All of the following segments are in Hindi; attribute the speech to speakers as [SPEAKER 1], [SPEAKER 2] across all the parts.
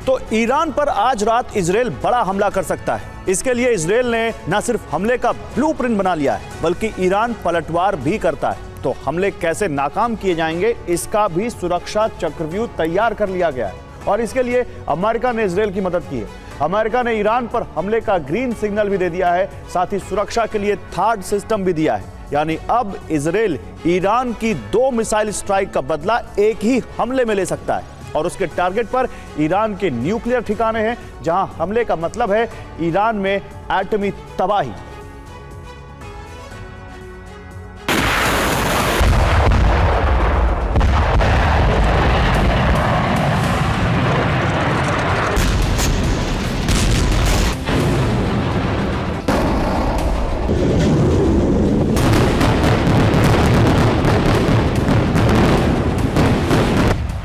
[SPEAKER 1] तो ईरान पर आज रात इजराइल बड़ा हमला कर सकता है। इसके लिए इजराइल ने न सिर्फ हमले का ब्लूप्रिंट बना लिया है, बल्कि ईरान पलटवार भी करता है। तो हमले कैसे नाकाम किए जाएंगे, इसका भी सुरक्षा चक्रव्यूह तैयार कर लिया गया है। और इसके लिए अमेरिका ने इजराइल की मदद की है। अमेरिका ने ईरान पर हमले का ग्रीन सिग्नल भी दे दिया है, साथ ही सुरक्षा के लिए थर्ड सिस्टम भी दिया है। यानी अब इजराइल ईरान की 2 मिसाइल स्ट्राइक का बदला एक ही हमले में ले सकता है। और उसके टारगेट पर ईरान के न्यूक्लियर ठिकाने हैं, जहां हमले का मतलब है ईरान में एटमी तबाही।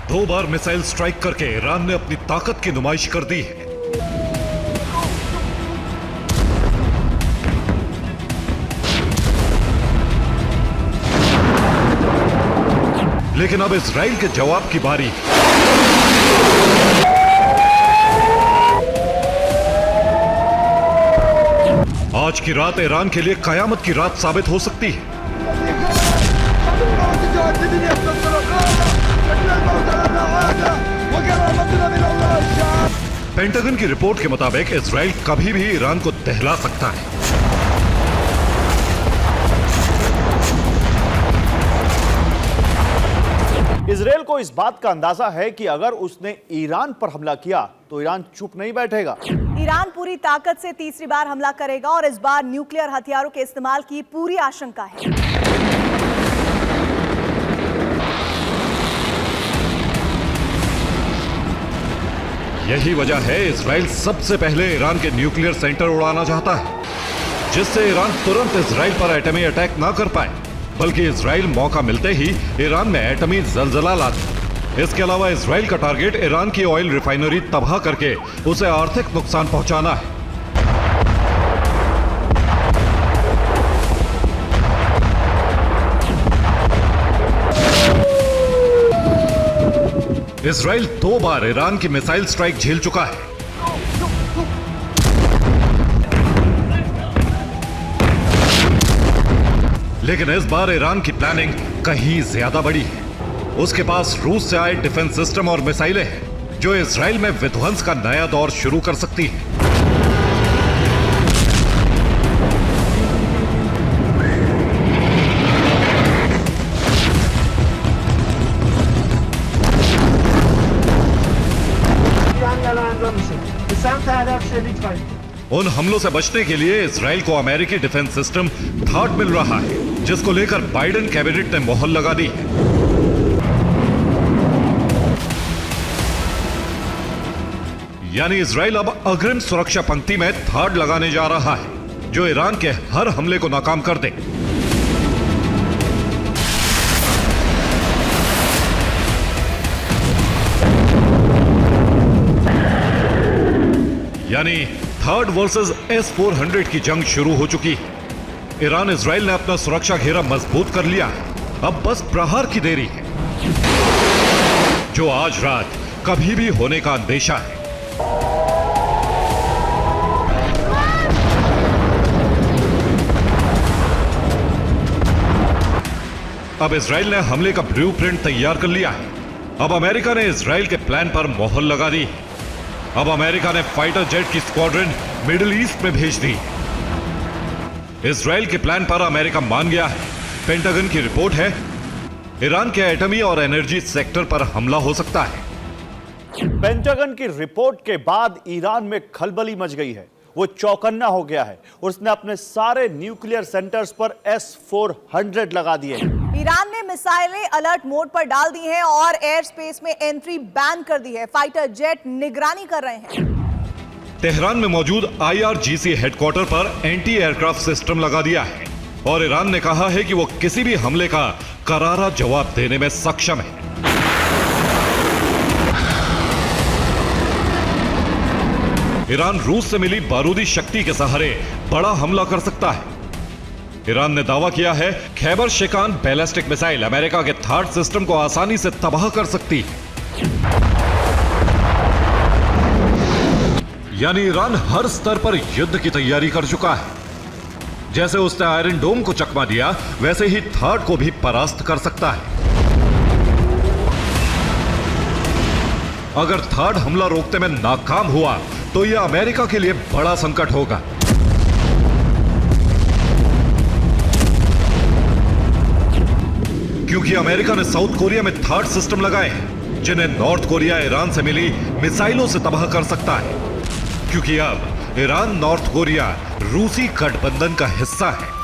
[SPEAKER 2] दो बार मिसाइल स्ट्राइक करके ईरान ने अपनी ताकत की नुमाइश कर दी है। लेकिन अब इजराइल के जवाब की बारी। आज की रात ईरान के लिए कयामत की रात साबित हो सकती है। पेंटागन की रिपोर्ट के मुताबिक इजराइल कभी भी ईरान को दहला सकता है।
[SPEAKER 1] इजराइल को इस बात का अंदाजा है कि अगर उसने ईरान पर हमला किया तो ईरान चुप नहीं बैठेगा।
[SPEAKER 3] ईरान पूरी ताकत से तीसरी बार हमला करेगा और इस बार न्यूक्लियर हथियारों के इस्तेमाल की पूरी आशंका है।
[SPEAKER 2] यही वजह है इजराइल सबसे पहले ईरान के न्यूक्लियर सेंटर उड़ाना चाहता है, जिससे ईरान तुरंत इजराइल पर एटमी अटैक ना कर पाए, बल्कि इजराइल मौका मिलते ही ईरान में एटमी जलजला ला दे। इसके अलावा इजराइल का टारगेट ईरान की ऑयल रिफाइनरी तबाह करके उसे आर्थिक नुकसान पहुंचाना है। इजराइल 2 बार ईरान की मिसाइल स्ट्राइक झेल चुका है। लेकिन इस बार ईरान की प्लानिंग कहीं ज्यादा बड़ी है। उसके पास रूस से आए डिफेंस सिस्टम और मिसाइलें हैं, जो इजराइल में विध्वंस का नया दौर शुरू कर सकती है। उन हमलों से बचने के लिए इजराइल को अमेरिकी डिफेंस सिस्टम थर्ड मिल रहा है, जिसको लेकर बाइडेन कैबिनेट ने मोहर लगा दी है। यानी इजराइल अब अग्रिम सुरक्षा पंक्ति में थर्ड लगाने जा रहा है, जो ईरान के हर हमले को नाकाम कर दे। यानी थर्ड वर्सेस S-400 की जंग शुरू हो चुकी है। ईरान इजराइल ने अपना सुरक्षा घेरा मजबूत कर लिया है। अब बस प्रहार की देरी है, जो आज रात कभी भी होने का अंदेशा है। अब इजराइल ने हमले का ब्लूप्रिंट तैयार कर लिया है। अब अमेरिका ने इजराइल के प्लान पर मोहर लगा दी है। अब अमेरिका ने फाइटर जेट की स्क्वाड्रन मिडिल ईस्ट में भेज दी। इजराइल के प्लान पर अमेरिका मान गया है। पेंटागन की रिपोर्ट है, ईरान के एटमी और एनर्जी सेक्टर पर हमला हो सकता है।
[SPEAKER 1] पेंटागन की रिपोर्ट के बाद ईरान में खलबली मच गई है। वो चौकन्ना हो गया है। उसने अपने सारे न्यूक्लियर सेंटर्स पर S-400 लगा दिए।
[SPEAKER 3] ईरान ने मिसाइलें अलर्ट मोड पर डाल दी हैं और एयर स्पेस में एंट्री बैन कर दी है। फाइटर जेट निगरानी कर रहे हैं।
[SPEAKER 2] तेहरान में मौजूद IRGC हेडक्वार्टर पर एंटी एयरक्राफ्ट सिस्टम लगा दिया है और ईरान ने कहा है कि वो किसी भी हमले का करारा जवाब देने में सक्षम है। ईरान रूस से मिली बारूदी शक्ति के सहारे बड़ा हमला कर सकता है। ईरान ने दावा किया है खैबर शिकान बैलिस्टिक मिसाइल अमेरिका के थर्ड सिस्टम को आसानी से तबाह कर सकती है। यानी ईरान हर स्तर पर युद्ध की तैयारी कर चुका है। जैसे उसने आयरन डोम को चकमा दिया, वैसे ही थाड को भी परास्त कर सकता है। अगर थाड हमला रोकने में नाकाम हुआ तो यह अमेरिका के लिए बड़ा संकट होगा। क्योंकि अमेरिका ने साउथ कोरिया में थाड सिस्टम लगाए हैं, जिन्हें नॉर्थ कोरिया ईरान से मिली मिसाइलों से तबाह कर सकता है। क्योंकि अब ईरान नॉर्थ कोरिया रूसी गठबंधन का हिस्सा है।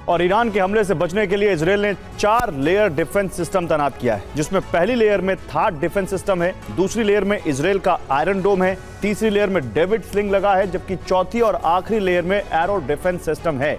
[SPEAKER 1] और ईरान के हमले से बचने के लिए इजरायल ने 4 लेयर डिफेंस सिस्टम तैनात किया है, जिसमें पहली लेयर में थाड डिफेंस सिस्टम है, दूसरी लेयर में इजरायल का आयरन डोम है, तीसरी लेयर में डेविड स्लिंग लगा है, जबकि चौथी और आखिरी लेयर में एरो डिफेंस सिस्टम है।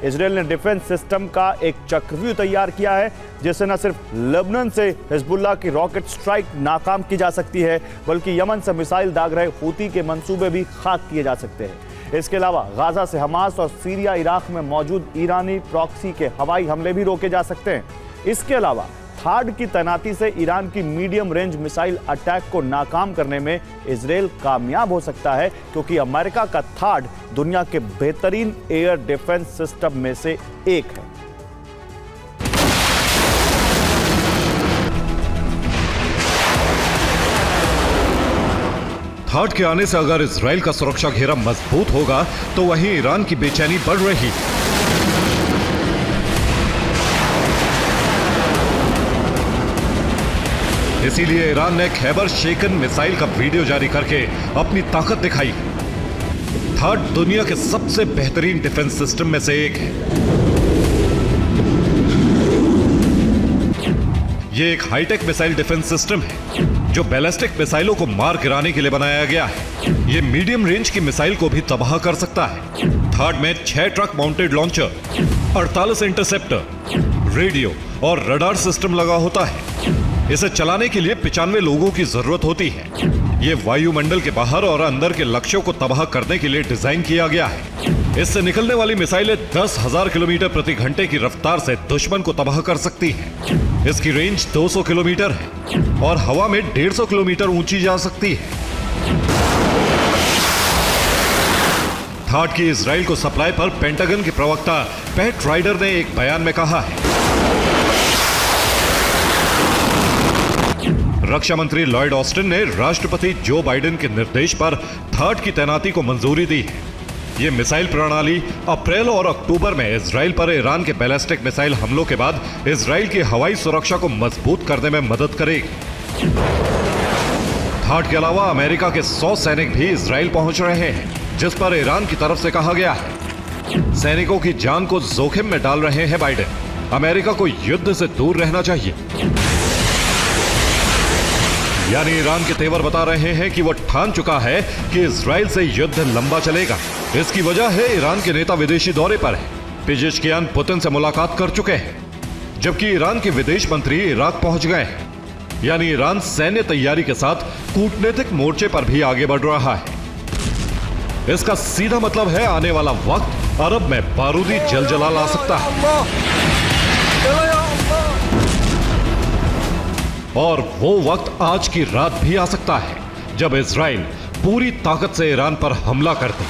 [SPEAKER 1] इजरायल ने डिफेंस सिस्टम का एक चक्रव्यूह तैयार किया है, जिससे न सिर्फ लेबनान से हिजबुल्लाह की रॉकेट स्ट्राइक नाकाम की जा सकती है, बल्कि यमन से मिसाइल दाग रहे हूती के मंसूबे भी खाक किए जा सकते हैं। इसके अलावा गाजा से हमास और सीरिया इराक में मौजूद ईरानी प्रॉक्सी के हवाई हमले भी रोके जा सकते हैं। इसके अलावा थाड की तैनाती से ईरान की मीडियम रेंज मिसाइल अटैक को नाकाम करने में इजरायल कामयाब हो सकता है, क्योंकि अमेरिका का थाड दुनिया के बेहतरीन एयर डिफेंस सिस्टम में से एक है।
[SPEAKER 2] थाड के आने से अगर इजराइल का सुरक्षा घेरा मजबूत होगा तो वहीं ईरान की बेचैनी बढ़ रही है। इसीलिए ईरान ने खैबर शेकन मिसाइल का वीडियो जारी करके अपनी ताकत दिखाई। थाड दुनिया के सबसे बेहतरीन डिफेंस सिस्टम में से एक है। यह एक हाईटेक मिसाइल डिफेंस सिस्टम है जो बैलिस्टिक मिसाइलों को मार गिराने के लिए बनाया गया है। यह मीडियम रेंज की मिसाइल को भी तबाह कर सकता है। थाड में 6 truck mounted launcher, 48 interceptor, radio और रडार सिस्टम लगा होता है। इसे चलाने के लिए 95 लोगों की जरूरत होती है। यह वायुमंडल के बाहर और अंदर के लक्ष्यों को तबाह करने के लिए डिजाइन किया गया है। इससे निकलने वाली मिसाइलें 10,000 किलोमीटर प्रति घंटे की रफ्तार से दुश्मन को तबाह कर सकती हैं। इसकी रेंज 200 किलोमीटर है और हवा में 150 किलोमीटर ऊंची जा सकती है। थाड की इजराइल को सप्लाई पर पेंटागन के प्रवक्ता पैट राइडर ने एक बयान में कहा है, रक्षा मंत्री लॉयड ऑस्टिन ने राष्ट्रपति जो बाइडेन के निर्देश पर थाड की तैनाती को मंजूरी दी है। यह मिसाइल प्रणाली अप्रैल और अक्टूबर में इजराइल पर ईरान के बैलिस्टिक मिसाइल हमलों के बाद इजराइल की हवाई सुरक्षा को मजबूत करने में मदद करेगी। थाड के अलावा अमेरिका के 100 सैनिक भी इजराइल पहुंच रहे हैं, जिस पर ईरान की तरफ से कहा गया है सैनिकों की जान को जोखिम में डाल रहे हैं बाइडेन। अमेरिका को युद्ध से दूर रहना चाहिए। यानी ईरान के तेवर बता रहे हैं कि वो ठान चुका है कि इजराइल से युद्ध लंबा चलेगा। इसकी वजह है ईरान के नेता विदेशी दौरे पर है। पेजेश्कियान पुतिन से मुलाकात कर चुके हैं, जबकि ईरान के विदेश मंत्री इराक पहुंच गए हैं। यानी ईरान सैन्य तैयारी के साथ कूटनीतिक मोर्चे पर भी आगे बढ़ रहा है। इसका सीधा मतलब है आने वाला वक्त अरब में बारूदी जलजला ला सकता है। और वो वक्त आज की रात भी आ सकता है जब इजराइल पूरी ताकत से ईरान पर हमला कर दे।